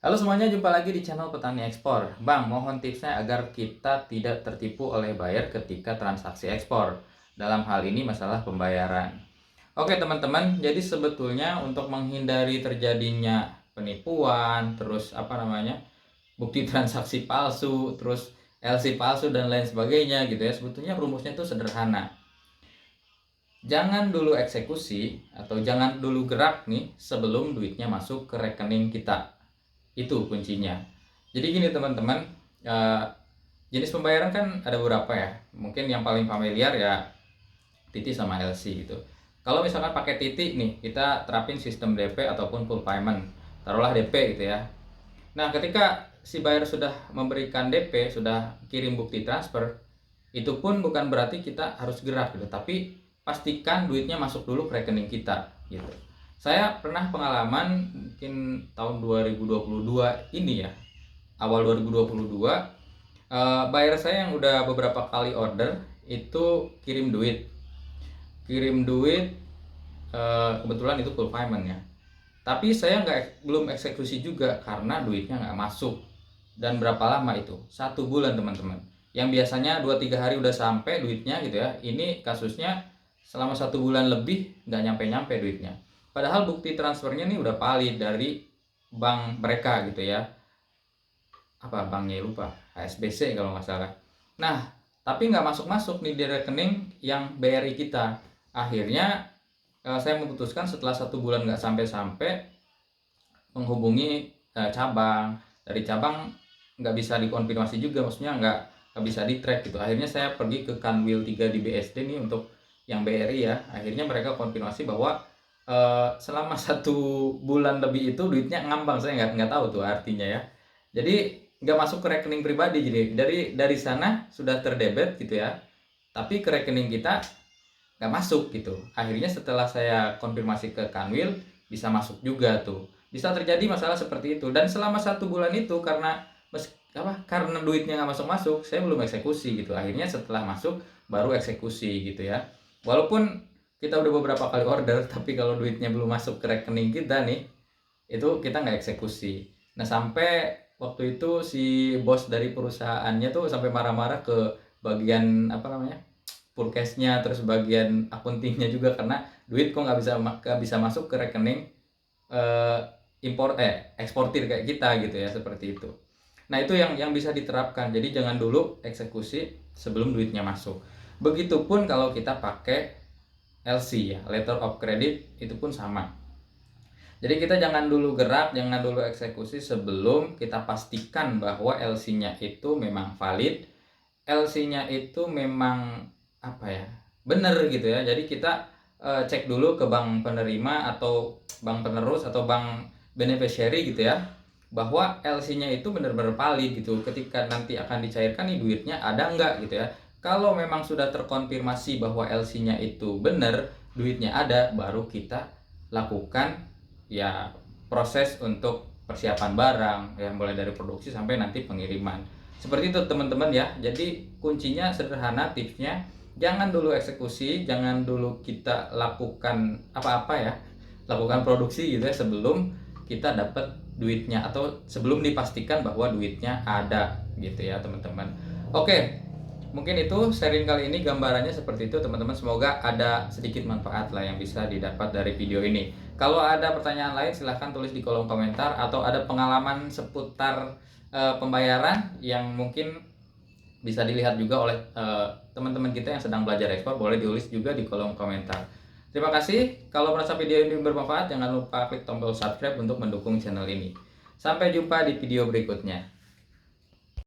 Halo semuanya, jumpa lagi di channel Petani Ekspor. Bang, mohon tipsnya agar kita tidak tertipu oleh buyer ketika transaksi ekspor. Dalam hal ini masalah pembayaran. Oke teman-teman, jadi sebetulnya untuk menghindari terjadinya penipuan, terus bukti transaksi palsu, terus LC palsu dan lain sebagainya gitu ya. Sebetulnya rumusnya itu sederhana. Jangan dulu eksekusi atau jangan dulu gerak nih sebelum duitnya masuk ke rekening kita. Itu kuncinya. Jadi gini teman-teman, jenis pembayaran kan ada beberapa ya. Mungkin yang paling familiar ya Titi sama LC gitu. Kalau misalkan pakai Titi nih, kita terapin sistem DP ataupun full payment. Taruhlah DP gitu ya. Nah, ketika si buyer sudah memberikan DP, sudah kirim bukti transfer, itu pun bukan berarti kita harus gerak gitu, tapi pastikan duitnya masuk dulu ke rekening kita gitu. Saya pernah pengalaman mungkin tahun 2022 ini ya, awal 2022, buyer saya yang udah beberapa kali order itu kirim duit, kebetulan itu full payment ya, tapi saya belum eksekusi juga karena duitnya nggak masuk. Dan berapa lama itu? 1 bulan teman-teman. Yang biasanya 2-3 hari udah sampai duitnya gitu ya, ini kasusnya selama 1 bulan lebih nggak nyampe-nyampe duitnya. Padahal bukti transfernya nih udah valid dari bank mereka gitu ya. Apa banknya lupa, HSBC kalau nggak salah. Nah, tapi nggak masuk-masuk nih di rekening yang BRI kita. Akhirnya saya memutuskan setelah 1 bulan nggak sampai-sampai menghubungi cabang. Dari cabang nggak bisa dikonfirmasi juga, maksudnya nggak bisa di track gitu. Akhirnya saya pergi ke Kanwil 3 di BSD nih untuk yang BRI ya. Akhirnya mereka konfirmasi bahwa selama 1 bulan lebih itu duitnya ngambang. Saya nggak tahu tuh artinya ya. Jadi nggak masuk ke rekening pribadi. Jadi dari sana sudah terdebet gitu ya, tapi ke rekening kita nggak masuk gitu. Akhirnya setelah saya konfirmasi ke Kanwil, bisa masuk juga tuh. Bisa terjadi masalah seperti itu. Dan selama 1 bulan itu karena duitnya nggak masuk-masuk, saya belum eksekusi gitu. Akhirnya setelah masuk baru eksekusi gitu ya. Walaupun kita udah beberapa kali order, tapi kalau duitnya belum masuk ke rekening kita nih, itu kita nggak eksekusi. Nah, sampai waktu itu si bos dari perusahaannya tuh sampai marah-marah ke bagian Purkesnya, terus bagian akuntingnya juga, karena duit kok nggak bisa masuk ke rekening eh, eksportir kayak kita gitu ya, seperti itu. Nah, itu yang bisa diterapkan. Jadi jangan dulu eksekusi sebelum duitnya masuk. Begitupun kalau kita pakai LC ya, letter of credit, itu pun sama. Jadi kita jangan dulu gerak, jangan dulu eksekusi sebelum kita pastikan bahwa LC-nya itu memang valid, LC-nya itu memang bener gitu ya. Jadi kita cek dulu ke bank penerima atau bank penerus atau bank beneficiary gitu ya, bahwa LC-nya itu benar-benar valid gitu. Ketika nanti akan dicairkan nih, duitnya ada nggak gitu ya. Kalau memang sudah terkonfirmasi bahwa LC-nya itu benar, duitnya ada, baru kita lakukan ya proses untuk persiapan barang ya, mulai dari produksi sampai nanti pengiriman. Seperti itu teman-teman ya. Jadi kuncinya sederhana, tipsnya jangan dulu eksekusi, jangan dulu kita lakukan apa-apa ya, lakukan produksi gitu ya, sebelum kita dapat duitnya atau sebelum dipastikan bahwa duitnya ada gitu ya teman-teman. Oke, mungkin itu sharing kali ini, gambarannya seperti itu teman-teman. Semoga ada sedikit manfaat lah yang bisa didapat dari video ini. Kalau ada pertanyaan lain silahkan tulis di kolom komentar, atau ada pengalaman seputar pembayaran yang mungkin bisa dilihat juga oleh teman-teman kita yang sedang belajar ekspor, boleh ditulis juga di kolom komentar. Terima kasih. Kalau merasa video ini bermanfaat, jangan lupa klik tombol subscribe untuk mendukung channel ini. Sampai jumpa di video berikutnya.